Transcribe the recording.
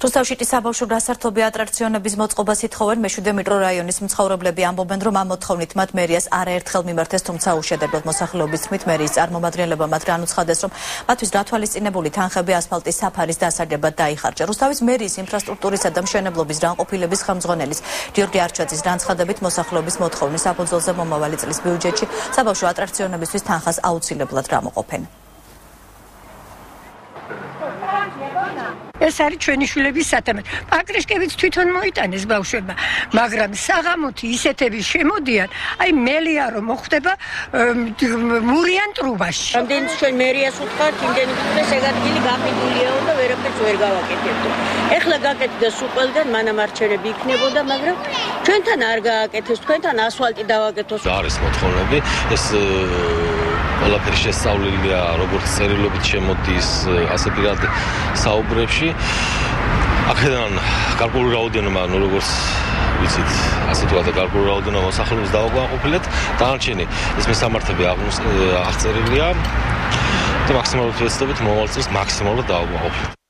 რუსთავში საბავშვო გასართობი ატრაქციონების მოწყობას ითხოვენ მეშვიდე მიკრორაიონის მცხოვრებლები ამბობენ, რომ ამ მოთხოვნით მათ მერიას არაერთხელ მიმართეს, თუმცა უშედეგოდ მოსახლეობის თქმით მერიის წარმომადგენლებმა მათ განუცხადეს, რომ მათთვის გათვალისწინებული თანხები ასფალტის საფარის დასაგებად დაიხარჯა. რუსთავის მერიის ინფრასტრუქტურისა და მშენებლობის განყოფილების ხელმძღვანელის გიორგი არჩაძის განცხადებით მოსახლეობის მოთხოვნის საფუძველზე მომავალი წლის ბიუჯეტში საბავშვო ატრაქციონებისთვის თანხას აუცილებლად გამოყოფენ. ეს არის ჩვენი შვილების სათამაშო. პაკრიშკევიც თვითონ მოიტანეს ბავშვებმა, მაგრამ საღამოთი ისეთები შემოდიან, აი მელია რომ მოხდება მურიან ტრუბაში. რამდენი ჩვენ მერიას ვუთხართ, იმდენი ეს ადგილი გაფიდულიაო და ვერაფერს ვერ გავაკეთებთ. ეხლა გაკეთდეს უყველდან, მანამ არჩევნები იქნებოდა, მაგრამ ჩვენთან არ გააკეთეს, თქვენთან ასფალტი დავაკეთოს. არის მოთხოვნები, ეს ყველაფერი შესწავლილია, როგორც წერილობით შემოდის, ასე პირად საუბრებში. აქედან გარკვეული რაოდენობა, როგორც ვიცით, ასე თქვა და გარკვეული რაოდენობა მოსახლეობის დავაკვირვებთ. დანარჩენი ეს მესამართები აღწერილია და მაქსიმალურად ვეცდებით მომავალ წელს მაქსიმალურად დავაკვირვებთ.